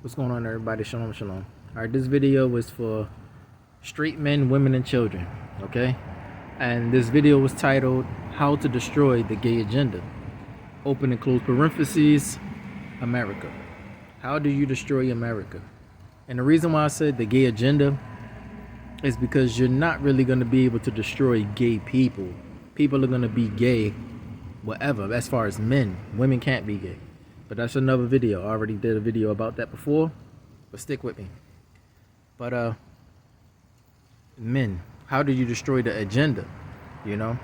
What's going on, everybody? Shalom, shalom. All right, this video was for straight men, women, and children. Okay, and this video was titled "How to Destroy the Gay Agenda." Open and close parentheses. America. How do you destroy America? And the reason why I said the gay agenda is because you're not really going to be able to destroy gay people. People are going to be gay, whatever. As far as men, women can't be gay. But that's another video. I already did a video about that before, but stick with me. But men, how do you destroy the agenda? You know,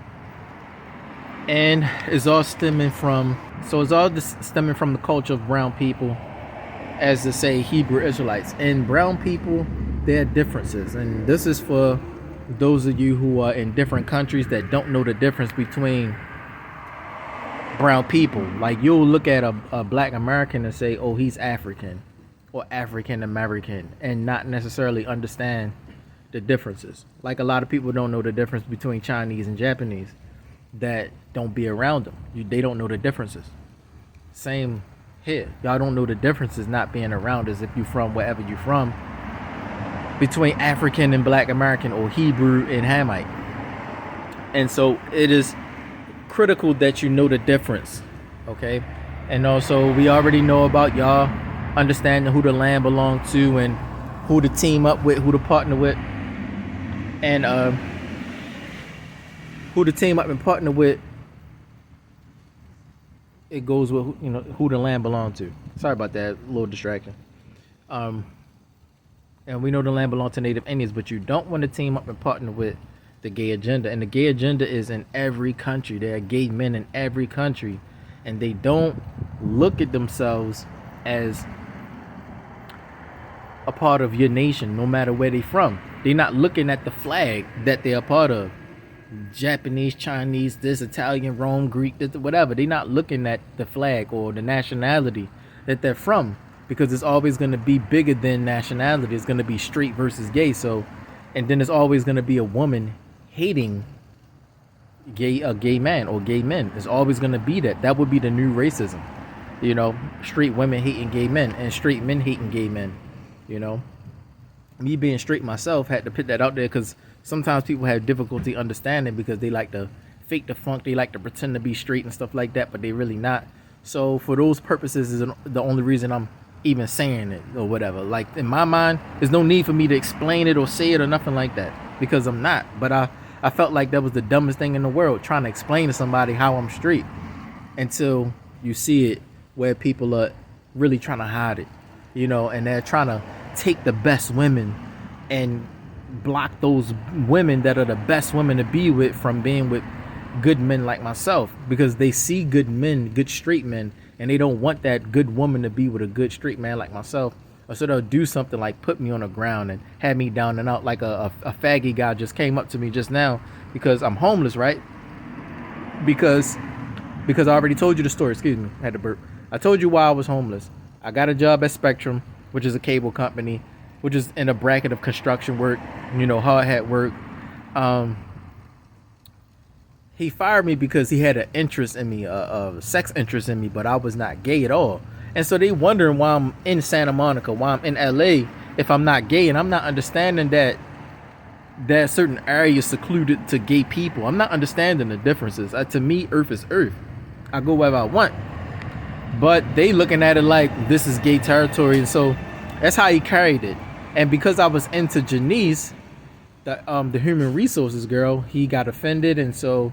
and it's all stemming from the culture of brown people, as to say Hebrew Israelites. And brown people, there are differences, and this is for those of you who are in different countries that don't know the difference between brown people. Like, you'll look at a black American and say, oh, he's African or African American, and not necessarily understand the differences. Like, a lot of people don't know the difference between Chinese and Japanese that don't be around them. They don't know the differences. Same here. Y'all don't know the differences not being around as if you from wherever you from, between African and black American, or Hebrew and Hamite. And so it is critical that you know the difference, okay? And also, we already know about y'all understanding who the land belongs to and who to team up with, who to partner with, and who to team up and partner with. It goes with who the land belongs to. Sorry about that little distraction. And we know the land belongs to Native Indians, but you don't want to team up and partner with the gay agenda. And the gay agenda is in every country. There are gay men in every country, and they don't look at themselves as a part of your nation, no matter where they from. They're not looking at the flag that they're a part of. Japanese, Chinese, this, Italian, Rome, Greek, this, whatever. They're not looking at the flag or the nationality that they're from, because it's always going to be bigger than nationality. It's going to be straight versus gay. So, and then there's always going to be a woman hating a gay man or gay men. It's always going to be that. That would be the new racism. Straight women hating gay men and straight men hating gay men. Me being straight myself had to put that out there, because sometimes people have difficulty understanding, because they like to fake the funk. They like to pretend to be straight and stuff like that, but they really not. So for those purposes is the only reason I'm even saying it or whatever. Like, in my mind, there's no need for me to explain it or say it or nothing like that, because I'm not. But I felt like that was the dumbest thing in the world, trying to explain to somebody how I'm straight, until you see it where people are really trying to hide it, and they're trying to take the best women and block those women that are the best women to be with from being with good men like myself, because they see good men, good straight men, and they don't want that good woman to be with a good straight man like myself. Or so they'll do something like put me on the ground and have me down and out, like a faggy guy just came up to me just now because I'm homeless, right? Because I already told you the story. Excuse me, I had to burp. I told you why I was homeless. I got a job at Spectrum, which is a cable company, which is in a bracket of construction work, hard hat work. He fired me because he had an interest in me, a sex interest in me, but I was not gay at all. And so they wondering why I'm in Santa Monica, why I'm in LA if I'm not gay. And I'm not understanding that certain areas secluded to gay people. I'm not understanding the differences. To me, Earth is Earth. I go wherever I want. But they looking at it like this is gay territory. And so that's how he carried it. And because I was into Janice, the human resources girl, he got offended. And so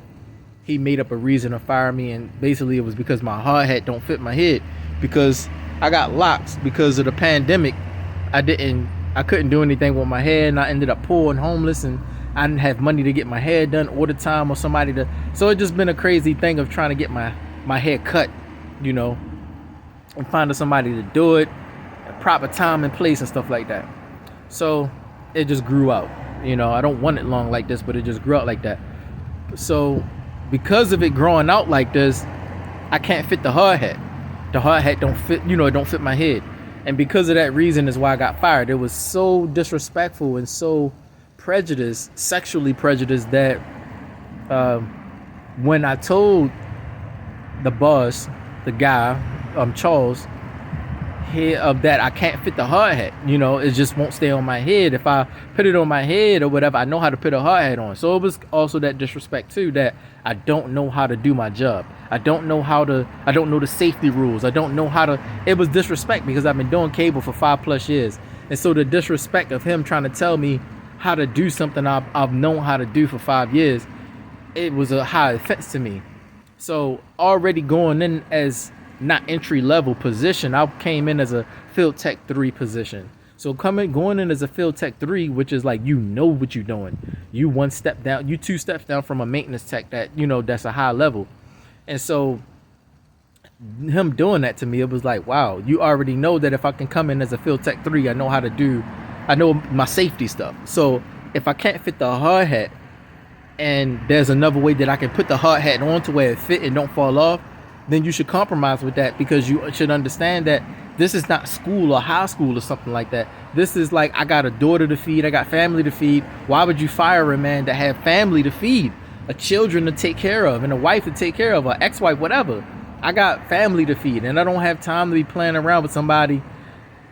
he made up a reason to fire me. And basically it was because my hard hat don't fit my head, because I got locks because of the pandemic. I couldn't do anything with my hair, and I ended up poor and homeless, and I didn't have money to get my hair done all the time, or somebody to. So it just been a crazy thing of trying to get my hair cut, and finding somebody to do it, at proper time and place and stuff like that. So it just grew out. I don't want it long like this, but it just grew out like that. So because of it growing out like this, I can't fit the hard hat. The hard hat don't fit, it don't fit my head. And because of that reason is why I got fired. It was so disrespectful and so prejudiced, sexually prejudiced, that when I told the boss, the guy, Charles, head of that I can't fit the hard hat. You know, it just won't stay on my head. If I put it on my head or whatever, I know how to put a hard hat on. So it was also that disrespect too, that I don't know how to do my job. I don't know the safety rules. I don't know how to, it was disrespect because I've been doing cable for 5+ years. And so the disrespect of him trying to tell me how to do something I've known how to do for 5 years, it was a high offense to me. So already going in as not entry level position, I came in as a Field Tech 3 position. So going in as a Field Tech 3, which is like, you know what you're doing. You 1 step down, you 2 steps down from a maintenance tech that, you know, that's a high level. And so him doing that to me, it was like, wow, you already know that if I can come in as a Field Tech 3, I know my safety stuff. So if I can't fit the hard hat, and there's another way that I can put the hard hat on to where it fit and don't fall off, then you should compromise with that, because you should understand that this is not school or high school or something like that. This is like, I got a daughter to feed, I got family to feed. Why would you fire a man that have family to feed, a children to take care of, and a wife to take care of, an ex-wife, whatever? I got family to feed, and I don't have time to be playing around with somebody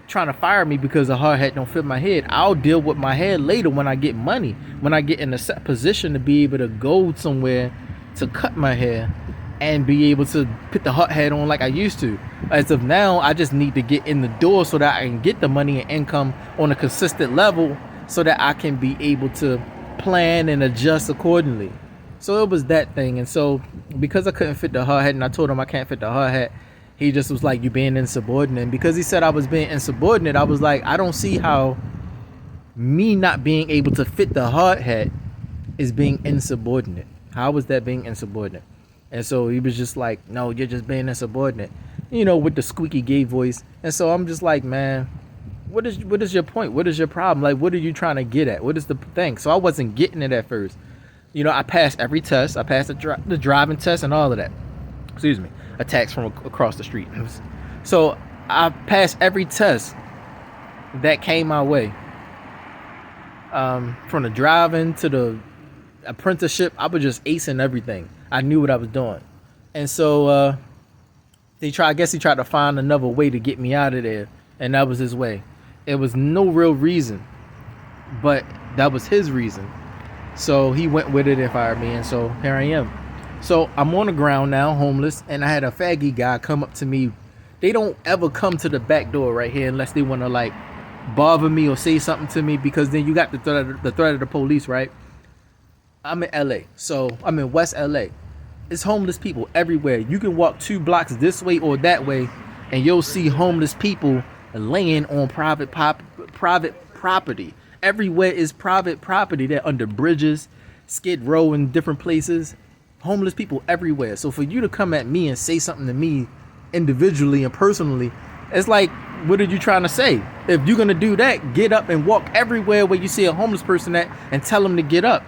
trying to fire me because a hard hat don't fit my head. I'll deal with my head later when I get money, when I get in a set position to be able to go somewhere to cut my hair and be able to put the hard hat on like I used to. As of now, I just need to get in the door so that I can get the money and income on a consistent level so that I can be able to plan and adjust accordingly. So it was that thing. And so because I couldn't fit the hard hat and I told him I can't fit the hard hat, he just was like, you being insubordinate. And because he said I was being insubordinate, I was like, I don't see how me not being able to fit the hard hat is being insubordinate. How was that being insubordinate? And so he was just like, no, you're just being insubordinate, you know, with the squeaky gay voice. And so I'm just like, man, what is your point? What is your problem? Like, what are you trying to get at? What is the thing? So I wasn't getting it at first. You know, I passed every test. I passed the driving test and all of that. Excuse me. Attacks from across the street. So I passed every test that came my way. From the driving to the apprenticeship, I was just acing everything. I knew what I was doing. And so I guess he tried to find another way to get me out of there, and that was his way. It was no real reason, but that was his reason. So he went with it and fired me, and so here I am. So I'm on the ground now, homeless, and I had a faggy guy come up to me. They don't ever come to the back door right here unless they want to like bother me or say something to me, because then you got the threat of the police, right? I'm in LA, so I'm in West LA. It's homeless people everywhere. You can walk 2 blocks this way or that way, and you'll see homeless people laying on private property. Everywhere is private property. They're under bridges, Skid Row, and different places. Homeless people everywhere. So for you to come at me and say something to me individually and personally, it's like, what are you trying to say? If you're gonna do that, get up and walk everywhere where you see a homeless person at and tell them to get up.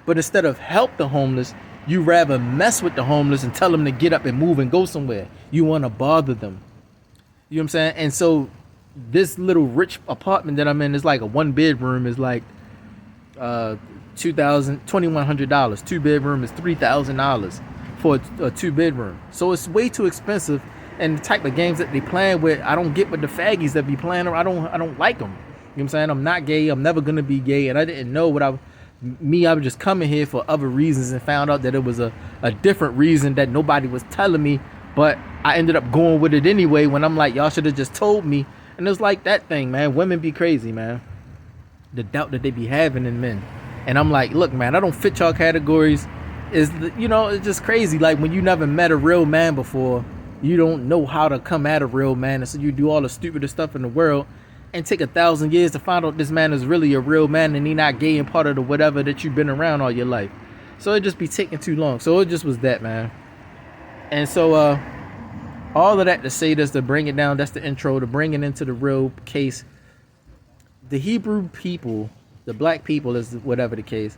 But instead of help the homeless, you rather mess with the homeless and tell them to get up and move and go somewhere. You want to bother them. You know what I'm saying? And so this little rich apartment that I'm in is like a 1-bedroom is like $2,100. 2-bedroom is $3,000 for a 2-bedroom. So it's way too expensive. And the type of games that they playing with, I don't get with the faggies that be playing. I don't like them. You know what I'm saying? I'm not gay. I'm never gonna be gay. And I didn't know I was just coming here for other reasons, and found out that it was a different reason that nobody was telling me. But I ended up going with it anyway, when I'm like, y'all should have just told me. And it's like that thing, man. Women be crazy, man. The doubt that they be having in men. And I'm like, look, man, I don't fit y'all categories. It's just crazy. Like, when you never met a real man before, you don't know how to come at a real man. And so you do all the stupidest stuff in the world and take 1,000 years to find out this man is really a real man and he not gay and part of the whatever that you've been around all your life. So it just be taking too long. So it just was that, man. And so all of that to say this, to bring it down, that's the intro, to bring it into the real case. The Hebrew people, the black people, is whatever the case,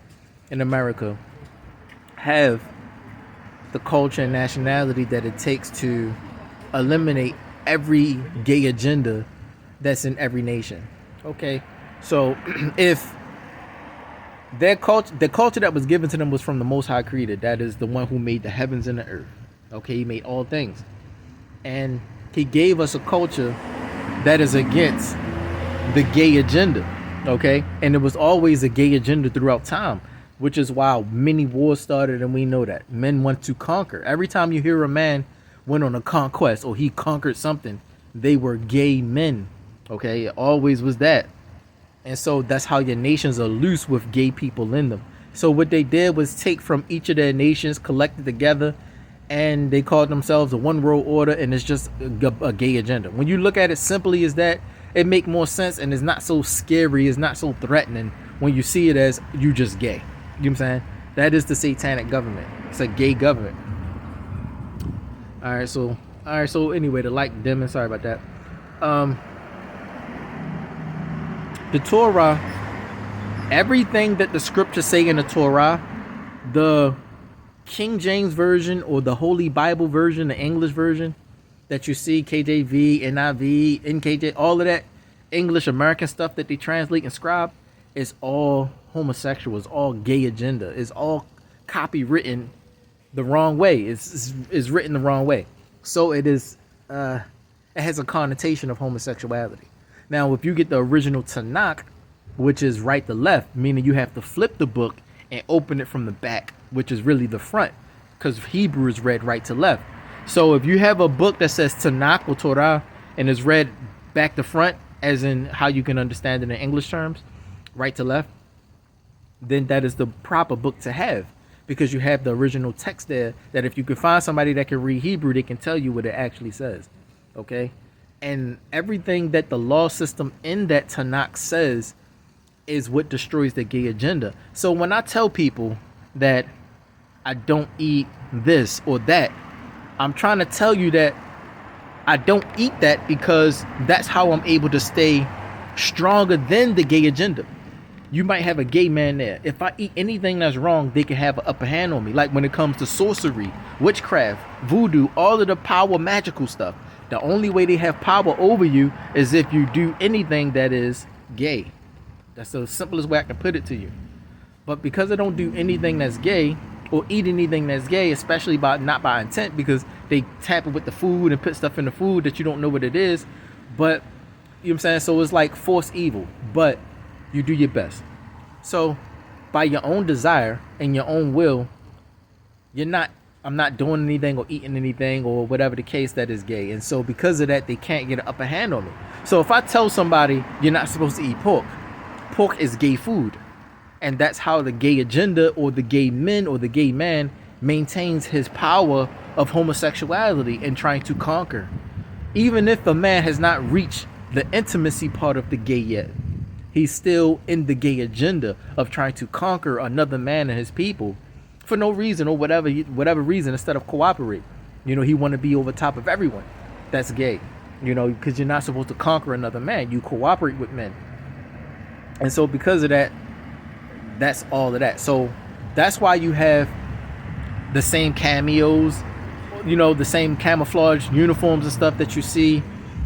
in America, have the culture and nationality that it takes to eliminate every gay agenda that's in every nation. Okay, so if the culture that was given to them was from the Most High Creator, that is the one who made the heavens and the earth. Okay, he made all things, and he gave us a culture that is against the gay agenda, okay? And it was always a gay agenda throughout time, which is why many wars started, and we know that. Men want to conquer. Every time you hear a man went on a conquest or he conquered something, they were gay men, okay? It always was that. And so that's how your nations are loose with gay people in them. So what they did was take from each of their nations, collect it together, and they called themselves a one world order, and it's just a gay agenda. When you look at it simply as that, it make more sense, and it's not so scary, it's not so threatening when you see it as you just gay. You know what I'm saying? That is the satanic government. It's a gay government. All right, so anyway, the light dimming, sorry about that. The Torah, everything that the scriptures say in the Torah, the King James version or the Holy Bible version, the English version that you see, KJV, NIV, NKJ, all of that English American stuff that they translate and scribe, is all homosexual, it's all gay agenda, it's all copywritten the wrong way, it's written the wrong way. So it is, it has a connotation of homosexuality. Now, if you get the original Tanakh, which is right to left, meaning you have to flip the book and open it from the back, which is really the front, because Hebrew is read right to left. So if you have a book that says Tanakh or Torah and is read back to front, as in how you can understand it in English terms, right to left, then that is the proper book to have, because you have the original text there that if you can find somebody that can read Hebrew, they can tell you what it actually says, okay? And everything that the law system in that Tanakh says is what destroys the gay agenda. So when I tell people that I don't eat this or that, I'm trying to tell you that I don't eat that because that's how I'm able to stay stronger than the gay agenda. You might have a gay man there. If I eat anything that's wrong, they can have an upper hand on me. Like when it comes to sorcery, witchcraft, voodoo, all of the power magical stuff. The only way they have power over you is if you do anything that is gay. That's the simplest way I can put it to you. But because I don't do anything that's gay or eat anything that's gay, especially not by intent, because they tamper with the food and put stuff in the food that you don't know what it is. But you know what I'm saying? So it's like force evil, but you do your best. So by your own desire and your own will, I'm not doing anything or eating anything or whatever the case that is gay. And so because of that, they can't get an upper hand on me. So if I tell somebody you're not supposed to eat pork, pork is gay food. And that's how the gay agenda or the gay men or the gay man maintains his power of homosexuality and trying to conquer. Even if a man has not reached the intimacy part of the gay yet, he's still in the gay agenda of trying to conquer another man and his people for no reason or whatever reason, instead of cooperate. You know, he want to be over top of everyone. That's gay, you know, because you're not supposed to conquer another man. You cooperate with men. And so because of that, that's all of that. So that's why you have the same cameos, you know, the same camouflage uniforms and stuff that you see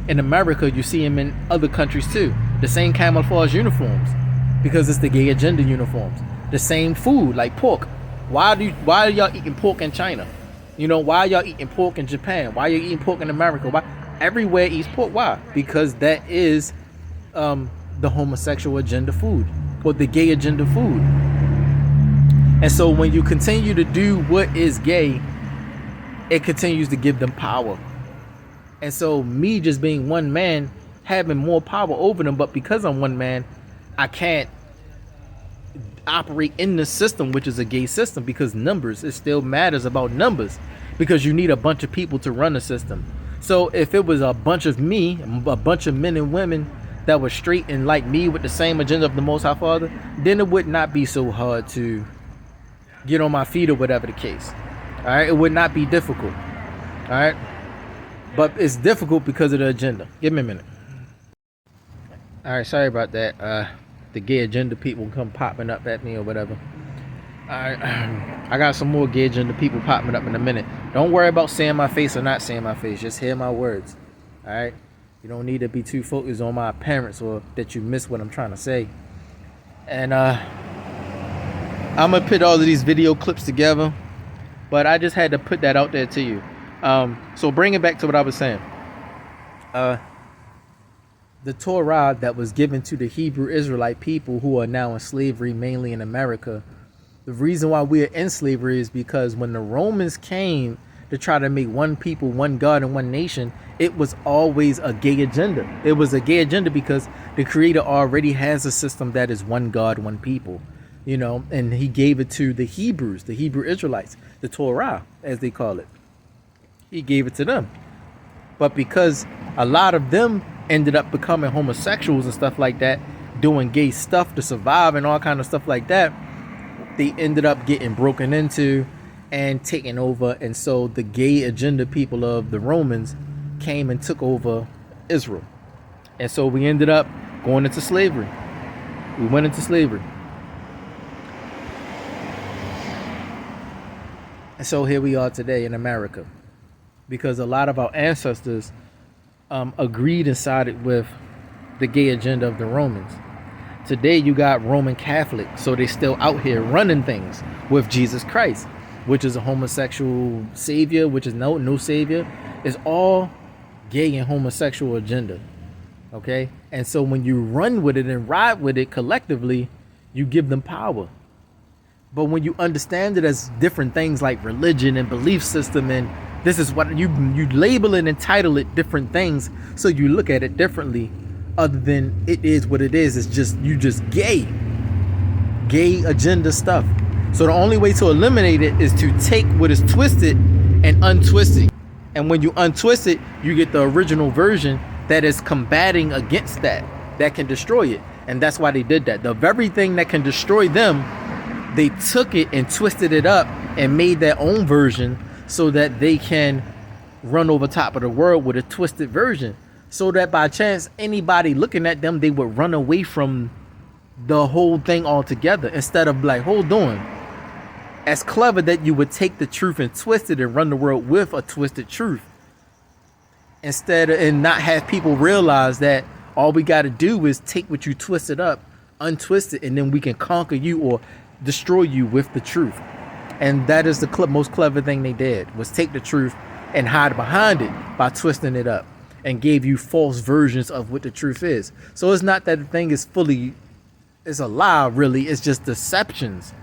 in America. You see them in other countries too. The same camouflage uniforms, because it's the gay agenda uniforms. The same food, like pork. Why are y'all eating pork in China? You know, why are y'all eating pork in Japan? Why are you eating pork in America? Why everywhere eats pork? Why? Because that is the homosexual agenda food, or the gay agenda food. And so when you continue to do what is gay, it continues to give them power. And so me just being one man, having more power over them, but because I'm one man, I can't operate in the system, which is a gay system, because numbers, it still matters about numbers, because you need a bunch of people to run the system. So if it was a bunch of me, a bunch of men and women that were straight and like me with the same agenda of the Most High Father, then it would not be so hard to get on my feet or whatever the case. All right, it would not be difficult. All right, but it's difficult because of the agenda. Give me a minute. All right, sorry about that. The gay agenda people come popping up at me or whatever. I got some more gay agenda people popping up in a minute. Don't worry about saying my face or not saying my face. Just hear my words. All right. You don't need to be too focused on my appearance or that you miss what I'm trying to say. And I'm gonna put all of these video clips together, but I just had to put that out there to you. So bring it back to what I was saying. The Torah that was given to the Hebrew Israelite people who are now in slavery, mainly in America. The reason why we are in slavery is because when the Romans came to try to make one people, one God, and one nation, it was always a gay agenda. It was a gay agenda because the Creator already has a system that is one God, one people, you know, and he gave it to the Hebrews, the Hebrew Israelites, the Torah, as they call it. He gave it to them. But because a lot of them ended up becoming homosexuals and stuff like that, doing gay stuff to survive and all kind of stuff like that, they ended up getting broken into and taken over. And so the gay agenda people of the Romans came and took over Israel. And so we ended up going into slavery. We went into slavery. And so here we are today in America, because a lot of our ancestors agreed and sided with the gay agenda of the Romans. Today you got Roman Catholic, so they still out here running things with Jesus Christ, which is a homosexual savior, which is no savior. It's all gay and homosexual agenda. Okay? And so when you run with it and ride with it collectively, you give them power. But when you understand it as different things like religion and belief system, and this is what you label it and title it different things, so you look at it differently, other than it is what it is. It's just, you just gay agenda stuff. So the only way to eliminate it is to take what is twisted and untwist it. And when you untwist it, you get the original version that is combating against that can destroy it. And that's why they did that. The very thing that can destroy them, they took it and twisted it up and made their own version so that they can run over top of the world with a twisted version. So that by chance, anybody looking at them, they would run away from the whole thing altogether, instead of like, hold on. As clever that you would take the truth and twist it and run the world with a twisted truth, instead of, and not have people realize that all we got to do is take what you twisted up, untwist it, and then we can conquer you or destroy you with the truth. And that is the most clever thing they did, was take the truth and hide behind it by twisting it up, and gave you false versions of what the truth is. So it's not that the thing is fully, it's a lie really, it's just deceptions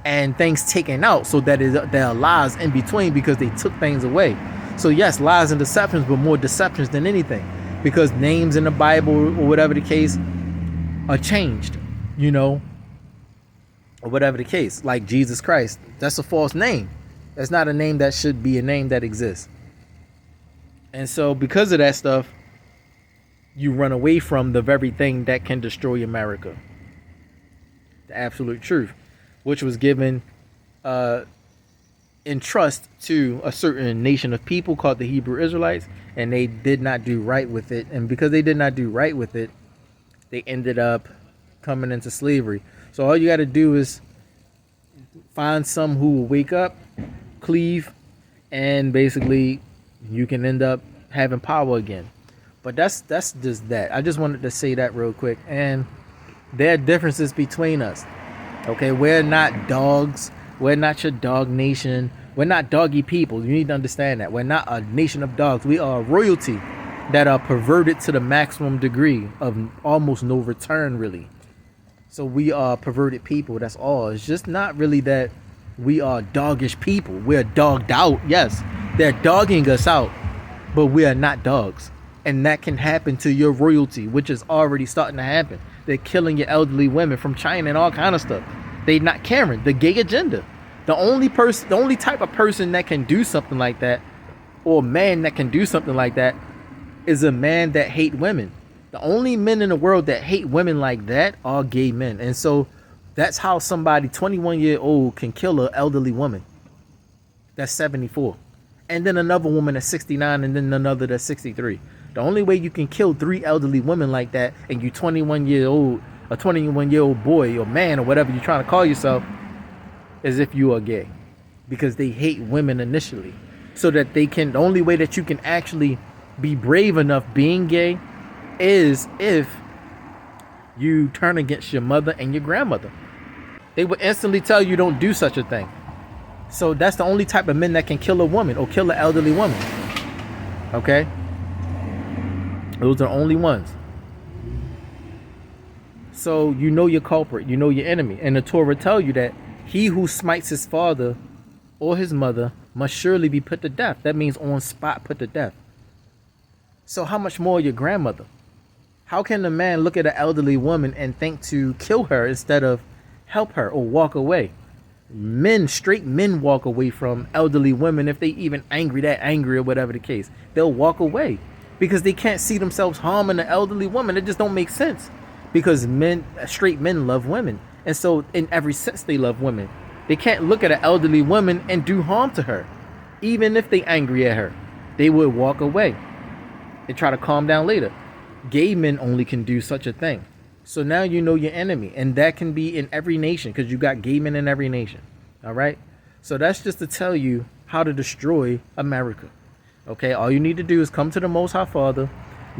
and things taken out, so that there are lies in between, because they took things away. So yes, lies and deceptions, but more deceptions than anything, because names in the Bible or whatever the case are changed, you know, or whatever the case. Like Jesus Christ, that's a false name. That's not a name that should be a name that exists. And so because of that stuff, you run away from the very thing that can destroy America, the absolute truth, which was given in trust to a certain nation of people called the Hebrew Israelites, and they did not do right with it. And because they did not do right with it, they ended up coming into slavery. So all you got to do is find some who will wake up, cleave, and basically you can end up having power again. But that's just that. I just wanted to say that real quick. And there are differences between us. Okay, we're not dogs. We're not your dog nation. We're not doggy people. You need to understand that. We're not a nation of dogs. We are royalty that are perverted to the maximum degree of almost no return, really. So we are perverted people. That's all. It's just not really that we are doggish people. We're dogged out. Yes, they're dogging us out, but we are not dogs. And that can happen to your royalty, which is already starting to happen. They're killing your elderly women from China and all kind of stuff. They not caring. The gay agenda. The only type of person that can do something like that, or man that can do something like that, is a man that hate women. The only men in the world that hate women like that are gay men. And so that's how somebody 21-year-old can kill an elderly woman that's 74. And then another woman that's 69, and then another that's 63. The only way you can kill 3 elderly women like that, and you 21-year-old, a 21-year-old boy or man or whatever you're trying to call yourself, is if you are gay. Because they hate women initially. So that they can, the only way that you can actually be brave enough being gay is if you turn against your mother and your grandmother. They would instantly tell you don't do such a thing. So that's the only type of men that can kill a woman or kill an elderly woman. Okay? Those are the only ones. So you know your culprit, you know your enemy. And the Torah tell you that he who smites his father or his mother must surely be put to death. That means on spot put to death. So how much more your grandmother? How can a man look at an elderly woman and think to kill her instead of help her or walk away? Men, straight men, walk away from elderly women if they even that angry or whatever the case. They'll walk away because they can't see themselves harming an elderly woman. It just don't make sense, because straight men love women, and so in every sense they love women. They can't look at an elderly woman and do harm to her. Even if they angry at her, they would walk away and try to calm down later. Gay men only can do such a thing. So now you know your enemy, and that can be in every nation, because you got gay men in every nation. All right. So that's just to tell you how to destroy America. Okay. All you need to do is come to the Most High Father,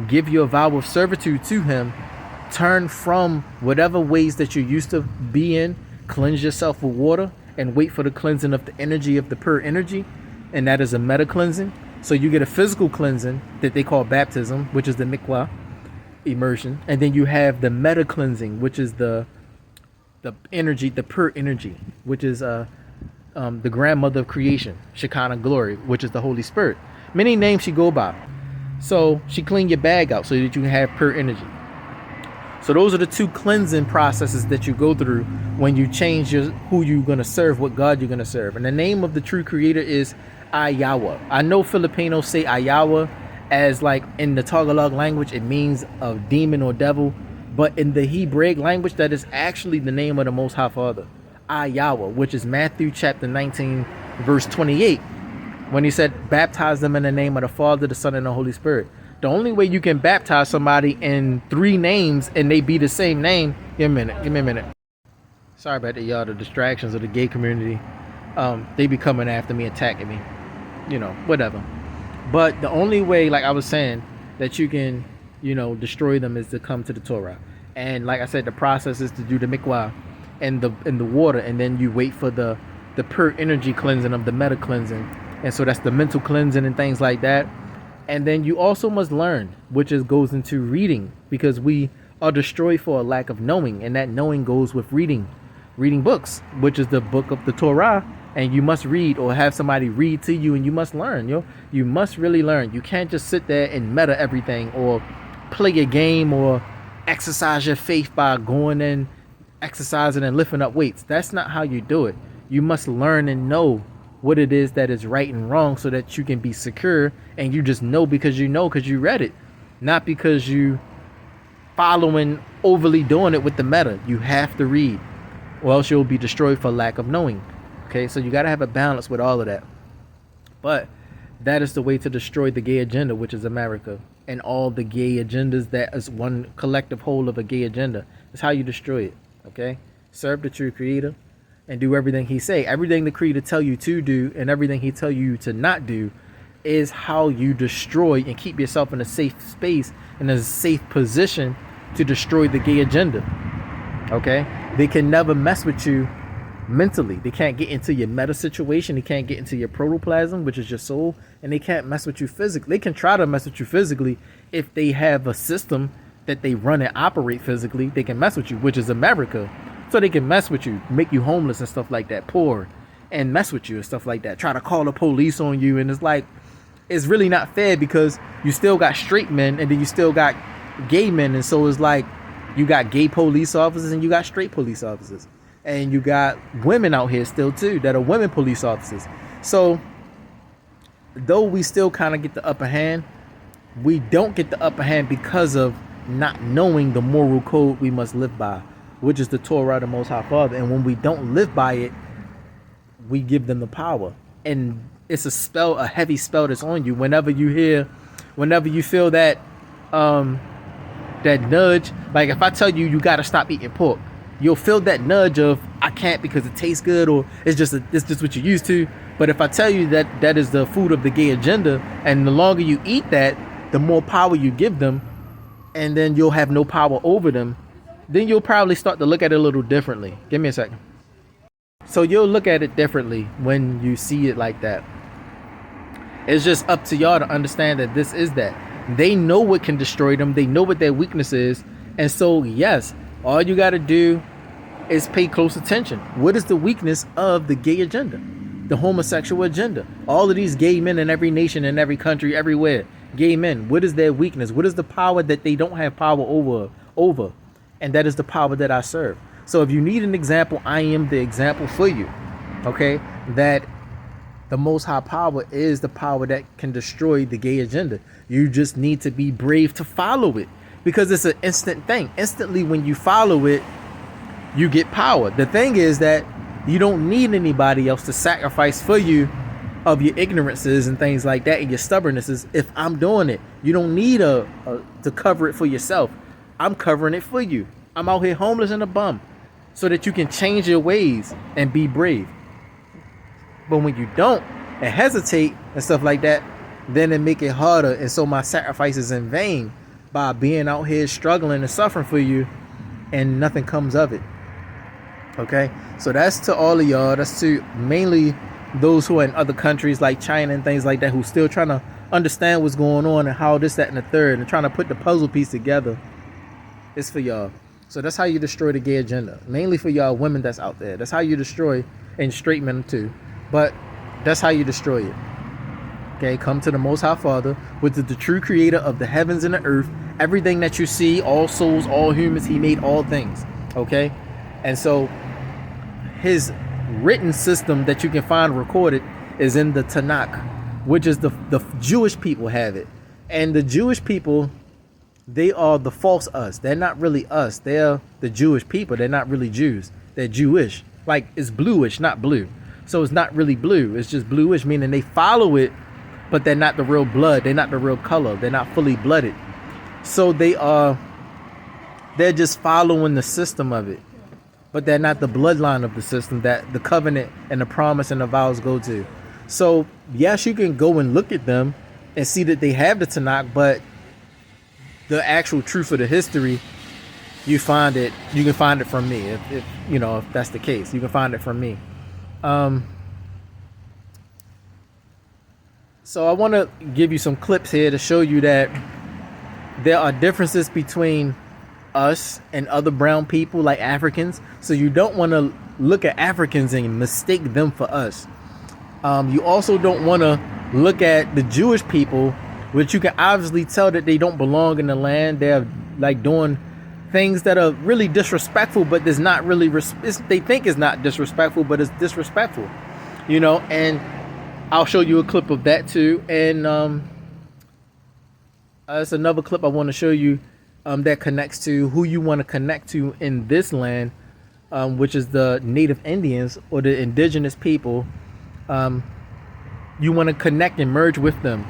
give your vow of servitude to him, turn from whatever ways that you used to be in, cleanse yourself with water, and wait for the cleansing of the energy of the pure energy. And that is a meta cleansing. So you get a physical cleansing that they call baptism, which is the mikvah, immersion. And then you have the meta cleansing, which is the energy, the pure energy, which is the grandmother of creation, Shekinah glory, which is the Holy Spirit. Many names she go by. So she clean your bag out so that you can have pure energy. So those are the two cleansing processes that you go through when you change who you're going to serve, what God you're going to serve. And the name of the true creator is Ayawa. I know Filipinos say Ayawa as like in the Tagalog language, it means a demon or devil. But in the Hebraic language, that is actually the name of the Most High Father, Ayawa, which is Matthew chapter 19, verse 28, when he said, baptize them in the name of the Father, the Son, and the Holy Spirit. The only way you can baptize somebody in 3 names and they be the same name. Give me a minute. Sorry about that, y'all. The distractions of the gay community. They be coming after me, attacking me. Whatever. But the only way, like I was saying, that you can, destroy them is to come to the Torah. And like I said, the process is to do the mikvah and the water, and then you wait for the pure energy cleansing of the meta cleansing. And so that's the mental cleansing and things like that. And then you also must learn, which goes into reading, because we are destroyed for a lack of knowing, and that knowing goes with reading books, which is the book of the Torah. And you must read or have somebody read to you, and you must learn. You must really learn. You can't just sit there and meta everything or play a game or exercise your faith by going and exercising and lifting up weights. That's not how you do it. You must learn and know what it is that is right and wrong so that you can be secure, and you just know because you read it, not because you following overly doing it with the meta. You have to read, or else you'll be destroyed for lack of knowing. Okay, so you got to have a balance with all of that. But that is the way to destroy the gay agenda, which is America, and all the gay agendas. That is one collective whole of a gay agenda. That's how you destroy it. Okay, serve the true creator and do everything he say. Everything the creator tell you to do and everything he tell you to not do is how you destroy and keep yourself in a safe space, in a safe position to destroy the gay agenda. Okay, they can never mess with you mentally. They can't get into your meta situation. They can't get into your protoplasm, which is your soul, and they can't mess with you physically. They can try to mess with you physically if they have a system that they run and operate physically. They can mess with you, which is America. So they can mess with you, make you homeless and stuff like that, poor, and mess with you and stuff like that. Try to call the police on you, and it's like, it's really not fair, because you still got straight men and then you still got gay men, and so it's like you got gay police officers and you got straight police officers. And you got women out here still too that are women police officers. So though we still kind of get the upper hand, we don't get the upper hand because of not knowing the moral code we must live by, which is the Torah, the Most High Father. And when we don't live by it, we give them the power. And it's a heavy spell that's on you. Whenever you feel that that nudge, like if I tell you you got to stop eating pork, you'll feel that nudge of I can't because it tastes good, or it's just what you're used to. But if I tell you that that is the food of the gay agenda, and the longer you eat that, the more power you give them, and then you'll have no power over them, then you'll probably start to look at it a little differently. Give me a second. So you'll look at it differently when you see it like that. It's just up to y'all to understand that this is that. They know what can destroy them. They know what their weakness is. And so, yes, All you got to do is pay close attention. What is the weakness of the gay agenda, the homosexual agenda? All of these gay men in every nation, in every country, everywhere, gay men. What is their weakness? What is the power that they don't have power over? And that is the power that I serve. So if you need an example, I am the example for you. Okay, that the most high power is the power that can destroy the gay agenda. You just need to be brave to follow it, because it's an instant thing. Instantly, when you follow it, you get power. The thing is that you don't need anybody else to sacrifice for you of your ignorances and things like that and your stubbornnesses. If I'm doing it, you don't need to cover it for yourself. I'm covering it for you. I'm out here homeless and a bum so that you can change your ways and be brave. But when you don't and hesitate and stuff like that, then it make it harder. And so my sacrifice is in vain by being out here struggling and suffering for you, and nothing comes of it. Okay, so that's to all of y'all. That's to mainly those who are in other countries like China and things like that, who still trying to understand what's going on and how this, that, and the third, and trying to put the puzzle piece together. It's for y'all. So that's how you destroy the gay agenda. Mainly for y'all women that's out there. That's how you destroy, and straight men too. But that's how you destroy it. Okay, come to the Most High Father, which is the true creator of the heavens and the earth. Everything that you see, all souls, all humans, he made all things. Okay, and so his written system that you can find recorded is in the Tanakh, which is the Jewish people have it. And the Jewish people, they are the false us. They're not really us. They're the Jewish people. They're not really Jews. They're Jewish. Like, it's bluish, not blue. So it's not really blue. It's just bluish, meaning they follow it, but they're not the real blood. They're not the real color. They're not fully blooded. So they're just following the system of it, but they're not the bloodline of the system that the covenant and the promise and the vows go to. So yes, you can go and look at them and see that they have the Tanakh, but the actual truth of the history, you can find it from me. If you know, if that's the case, you can find it from me. So I want to give you some clips here to show you that there are differences between us and other brown people like Africans. So you don't want to look at Africans and mistake them for us. You also don't want to look at the Jewish people, which you can obviously tell that they don't belong in the land. They're like doing things that are really disrespectful, but there's not really they think it's not disrespectful, but it's disrespectful, you know. And I'll show you a clip of that too. And it's another clip I want to show you that connects to who you want to connect to in this land, which is the Native Indians or the indigenous people. You want to connect and merge with them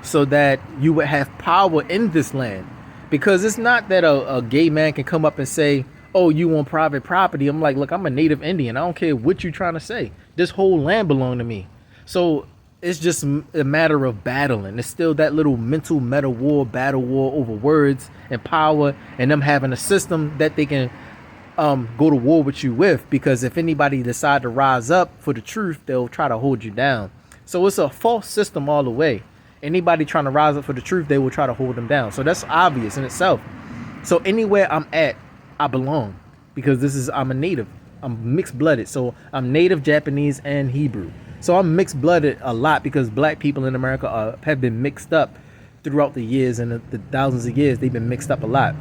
so that you would have power in this land. Because it's not that a gay man can come up and say, oh, you want private property. I'm like, look, I'm a Native Indian. I don't care what you're trying to say. This whole land belongs to me. So it's just a matter of battling. It's still that little mental battle war over words and power, and them having a system that they can go to war with you with. Because if anybody decide to rise up for the truth, they'll try to hold you down. So it's a false system all the way. Anybody trying to rise up for the truth, they will try to hold them down. So that's obvious in itself. So anywhere I'm at, I belong, because I'm a native. I'm mixed blooded. So I'm Native, Japanese, and Hebrew. So I'm mixed blooded a lot because black people in America have been mixed up throughout the years, and the thousands of years they've been mixed up a lot.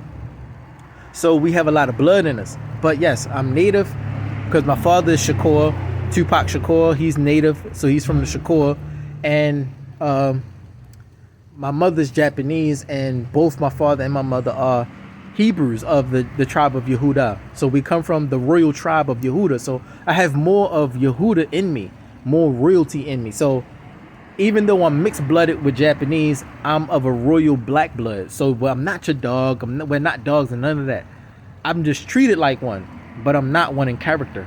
So we have a lot of blood in us. But yes, I'm Native because my father is Shakur, Tupac Shakur. He's Native, so he's from the Shakur. And my mother's Japanese, and both my father and my mother are Hebrews of the tribe of Yehuda. So we come from the royal tribe of Yehuda. So I have more of Yehuda in me, more royalty in me. So even though I'm mixed blooded with Japanese, I'm of a royal black blood. So I'm not your dog. We're not dogs and none of that. I'm just treated like one, but I'm not one in character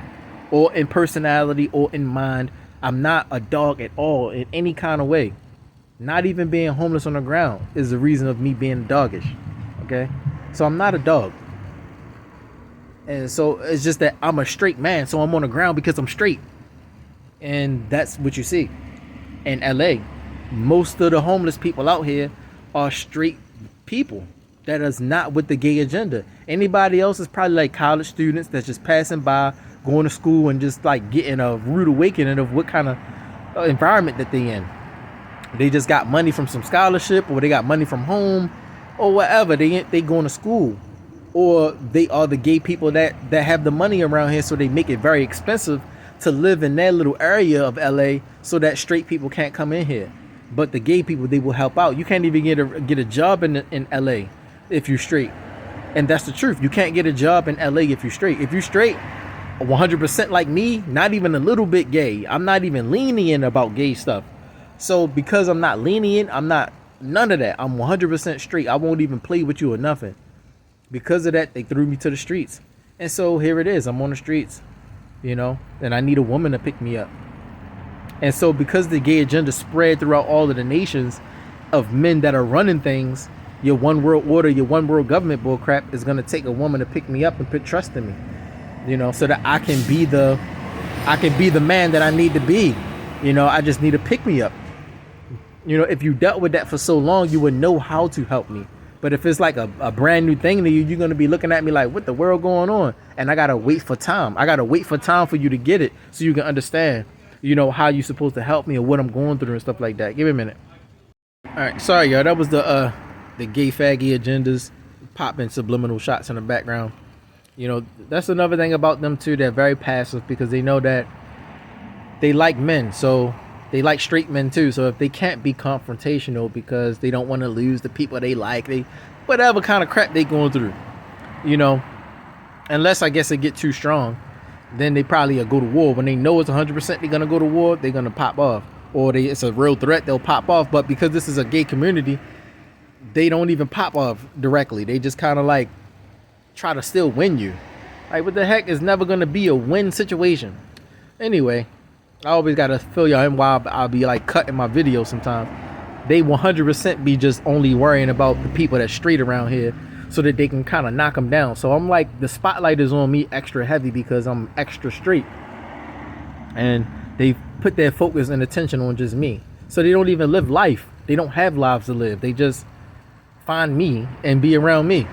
or in personality or in mind. I'm not a dog at all in any kind of way. Not even being homeless on the ground is the reason of me being doggish. Okay, so I'm not a dog. And so it's just that I'm a straight man, so I'm on the ground because I'm straight. And that's what you see in LA. Most of the homeless people out here are straight people. that is not with the gay agenda. Anybody else is probably like college students that's just passing by, going to school, and just like getting a rude awakening of what kind of environment that they in. They just got money from some scholarship, or they got money from home, or whatever. They going to school, or they are the gay people that have the money around here, so they make it very expensive to live in that little area of LA, so that straight people can't come in here. But the gay people, they will help out. You can't even get a job in LA if you're straight, and that's the truth. You can't get a job in LA if you're straight. If you're straight, 100% like me, not even a little bit gay. I'm not even lenient about gay stuff. So because I'm not lenient, I'm not none of that. I'm 100% straight. I won't even play with you or nothing. Because of that, they threw me to the streets, and so here it is. I'm on the streets, and I need a woman to pick me up. And so because the gay agenda spread throughout all of the nations of men that are running things, your one world order, your one world government bullcrap is going to take a woman to pick me up and put trust in me, so that I can be the man that I need to be. I just need to pick me up. If you dealt with that for so long, you would know how to help me. But if it's like a brand new thing to you, you're going to be looking at me like, what the world going on? And I got to wait for time. I got to wait for time for you to get it, so you can understand, how you're supposed to help me or what I'm going through and stuff like that. Give me a minute. All right. Sorry, y'all. That was the gay faggy agendas popping subliminal shots in the background. That's another thing about them too. They're very passive because they know that they like men. So they like straight men too. So if they can't be confrontational because they don't want to lose the people they like, whatever kind of crap they going through, unless I guess they get too strong, then they probably go to war. When they know it's 100% they're going to go to war, they're going to pop off. Or it's a real threat, they'll pop off. But because this is a gay community, they don't even pop off directly. They just kind of like try to still win you. Like, what the heck? Is never going to be a win situation. Anyway, I always got to fill y'all in while I'll be like cutting my videos sometimes. They 100% be just only worrying about the people that's straight around here so that they can kind of knock them down. So I'm like, the spotlight is on me extra heavy because I'm extra straight. And they put their focus and attention on just me. So they don't even live life. They don't have lives to live. They just find me and be around me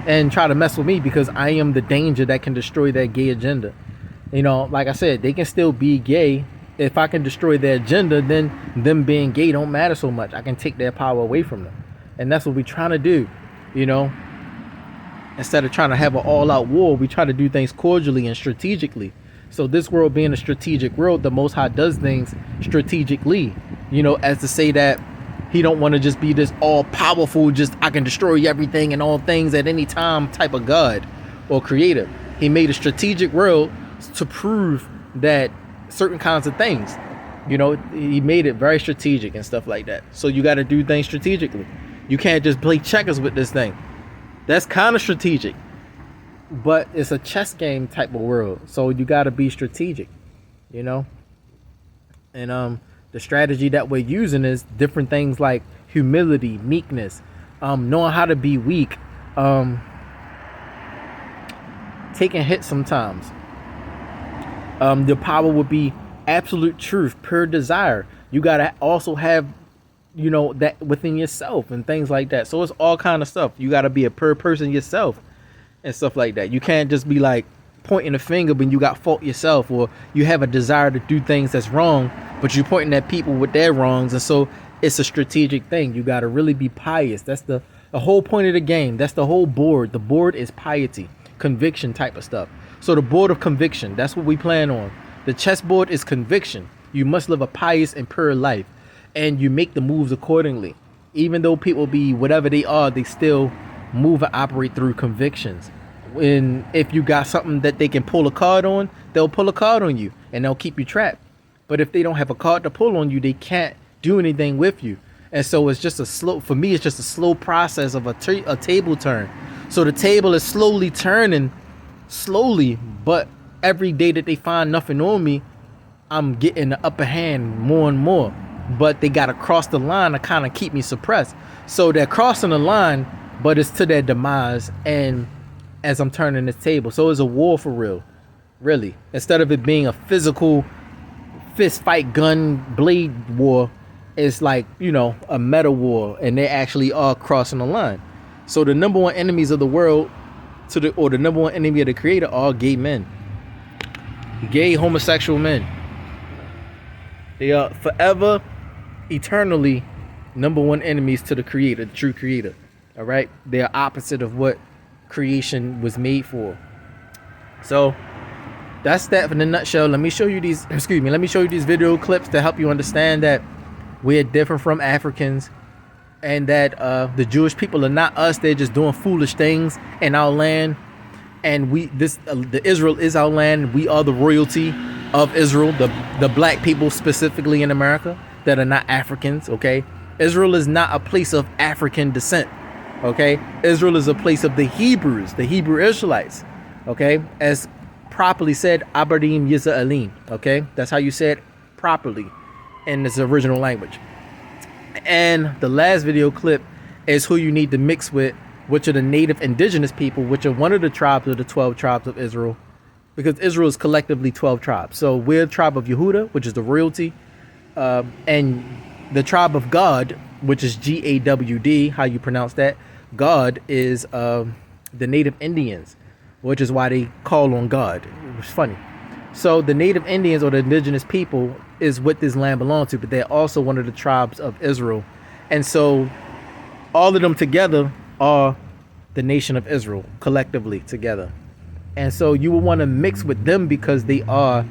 and try to mess with me because I am the danger that can destroy their gay agenda. Like I said, they can still be gay. If I can destroy their agenda, then them being gay don't matter so much. I can take their power away from them. And that's what we're trying to do, Instead of trying to have an all-out war, we try to do things cordially and strategically. So this world being a strategic world, the Most High does things strategically, as to say that he don't want to just be this all-powerful, just I can destroy everything and all things at any time type of God or creator. He made a strategic world to prove that certain kinds of things, he made it very strategic and stuff like that. So you got to do things strategically. You can't just play checkers with this thing. That's kind of strategic, but it's a chess game type of world. So you got to be strategic, and the strategy that we're using is different things like humility, meekness, knowing how to be weak, taking hits sometimes. The power would be absolute truth, pure desire. You got to also have, that within yourself and things like that. So it's all kind of stuff. You got to be a pure person yourself and stuff like that. You can't just be like pointing a finger when you got fault yourself, or you have a desire to do things that's wrong, but you're pointing at people with their wrongs. And so it's a strategic thing. You got to really be pious. That's the whole point of the game. That's the whole board. The board is piety, conviction type of stuff. So the board of conviction, that's what we plan on. The chessboard is conviction. You must live a pious and pure life, and you make the moves accordingly. Even though people be whatever they are, they still move and operate through convictions. When if you got something that they can pull a card on, they'll pull a card on you and they'll keep you trapped. But if they don't have a card to pull on you, they can't do anything with you. And so it's just a slow process of a table turn. So the table is slowly turning, but every day that they find nothing on me, I'm getting the upper hand more and more. But they got to cross the line to kind of keep me suppressed. So they're crossing the line, but it's to their demise. And as I'm turning this table, so it's a war for real, really. Instead of it being a physical fist fight, gun, blade war, it's like, a meta war, and they actually are crossing the line. So the number one enemies of the world or the number one enemy of the creator are gay men. Gay homosexual men. They are forever, eternally number one enemies to the creator, the true creator. All right? They are opposite of what creation was made for. So that's that in a nutshell. Let me show you these video clips to help you understand that we're different from Africans, and that the Jewish people are not us. They're just doing foolish things in our land, and the Israel is our land. We are the royalty of Israel, the black people specifically in America that are not Africans. Okay, Israel is not a place of African descent. Okay, Israel is a place of the Hebrews, the Hebrew Israelites. Okay, as properly said, Abarim Yisraelim. Okay, that's how you say it properly in its original language. And the last video clip is who you need to mix with, which are the native indigenous people, which are one of the tribes of the 12 tribes of Israel, because Israel is collectively 12 tribes. So we're the tribe of Yehuda, which is the royalty, and the tribe of Gad, which is Gawd, how you pronounce that. God is the native Indians, which is why they call on God. It was funny. So the native Indians, or the indigenous people, is what this land belongs to, but they're also one of the tribes of Israel. And so all of them together are the nation of Israel, collectively together. And so you will want to mix with them because they are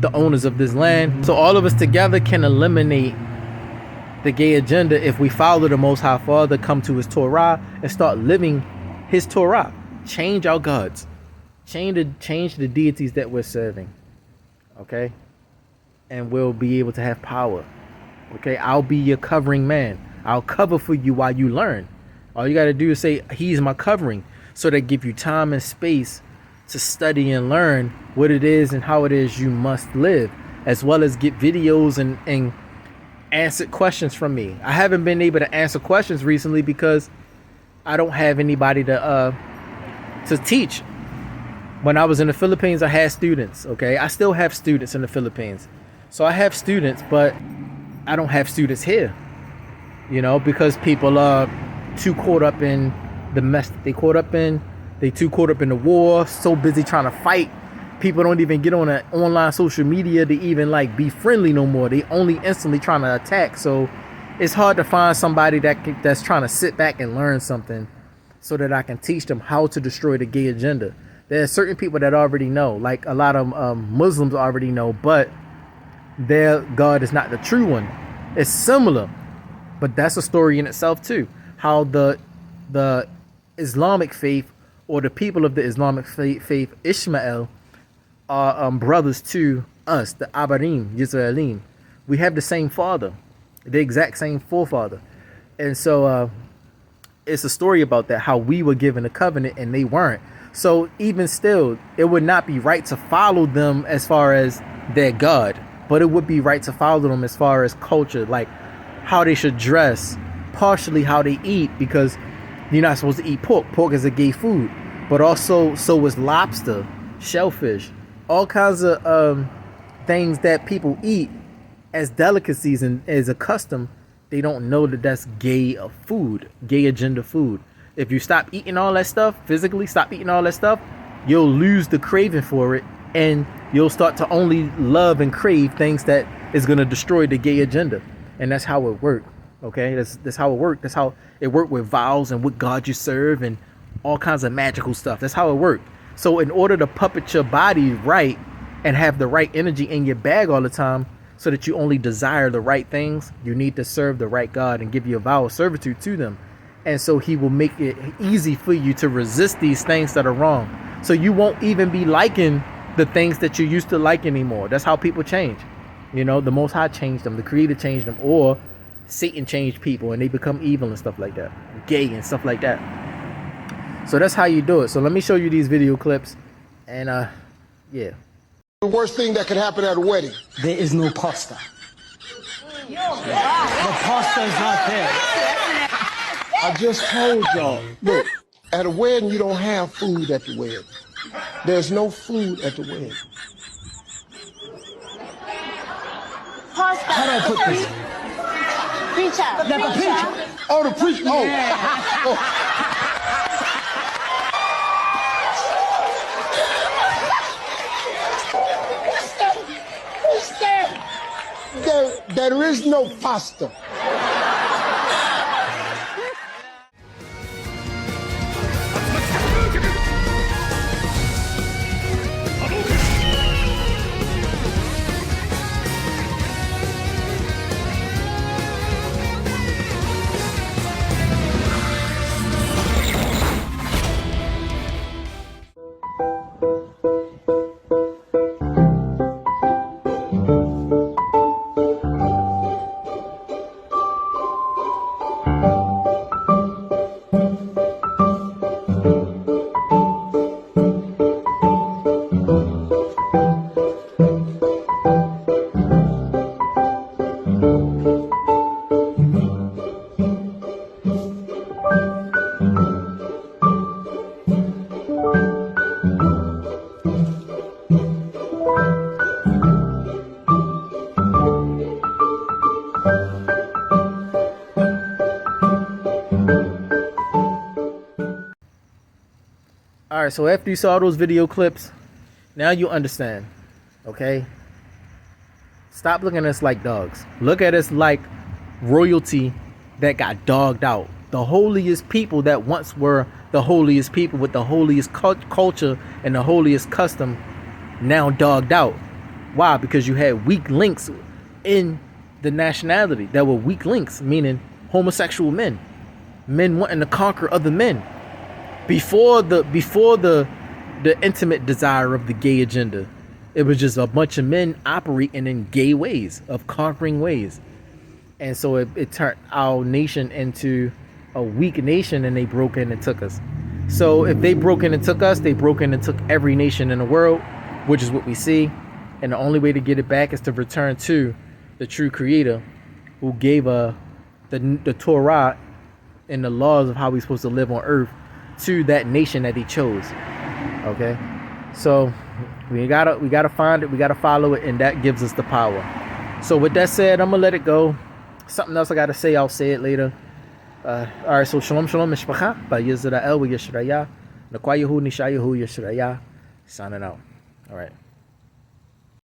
the owners of this land. So all of us together can eliminate the gay agenda if we follow the Most High Father, come to his Torah, and start living his Torah. Change our gods. Change the deities that we're serving. Okay? And we'll be able to have power. Okay? I'll be your covering man. I'll cover for you while you learn. All you got to do is say, he's my covering. So that give you time and space to study and learn what it is and how it is you must live, as well as get videos and answer questions from me. I haven't been able to answer questions recently because I don't have anybody to teach. When I was in the Philippines, I had students. Okay, I still have students in the Philippines. So I have students, but I don't have students here. You know, because people are too caught up in the mess that they caught up in. They too caught up in the war, so busy trying to fight. People don't even get on an online social media to even like be friendly no more. They only instantly trying to attack. So it's hard to find somebody that's trying to sit back and learn something so that I can teach them how to destroy the gay agenda. There are certain people that already know, like a lot of Muslims already know, but their God is not the true one. It's similar, but that's a story in itself too. How the Islamic faith, or the people of the Islamic faith, Ishmael, are brothers to us, the Abarim Yisraelim. We have the same father, the exact same forefather. And so it's a story about that, how we were given a covenant and they weren't. So even still, it would not be right to follow them as far as their God, but it would be right to follow them as far as culture, like how they should dress, partially how they eat, because you're not supposed to eat pork. Pork is a gay food, but also so is lobster, shellfish, all kinds of things that people eat as delicacies and as a custom. They don't know that that's gay food, gay agenda food. If you stop eating all that stuff, physically stop eating all that stuff, you'll lose the craving for it, and you'll start to only love and crave things that is going to destroy the gay agenda. And that's how it works. Okay, that's how it works. That's how it worked with vows and what God you serve and all kinds of magical stuff. That's how it worked. So in order to puppet your body right and have the right energy in your bag all the time, so that you only desire the right things, you need to serve the right God and give you a vow of servitude to them. And so he will make it easy for you to resist these things that are wrong. So you won't even be liking the things that you used to like anymore. That's how people change. You know, the Most High changed them, the Creator changed them, or Satan changed people and they become evil and stuff like that, gay and stuff like that. So that's how you do it. So let me show you these video clips, and yeah. The worst thing that could happen at a wedding. There is no pasta. The pasta is not there. I just told y'all, look, at a wedding you don't have food at the wedding. There's no food at the wedding. Pasta. How do I put this? Preacher. The preacher. Oh, the preacher. Oh. Yeah. is no pasta. All right, so after you saw those video clips, now you understand, okay? Stop looking at us like dogs. Look at us like royalty that got dogged out. The holiest people that once were the holiest people with the holiest culture and the holiest custom, now dogged out. Why? Because you had weak links in the nationality that were weak links, meaning homosexual men wanting to conquer other men. Before the intimate desire of the gay agenda, it was just a bunch of men operating in gay ways, of conquering ways. And so it turned our nation into a weak nation, and they broke in and took us. So if they broke in and took us, they broke in and took every nation in the world, which is what we see. And the only way to get it back is to return to the true creator who gave the Torah and the laws of how we're supposed to live on earth to that nation that he chose. Okay, so we gotta find it, we gotta follow it, and that gives us the power. So with that said, I'm gonna let it go. Something else I gotta say, I'll say it later. All right, so shalom mishpacha by Yisrael with Yishraya, Nakwayahu Nishayahu Yishraya, signing out. All right.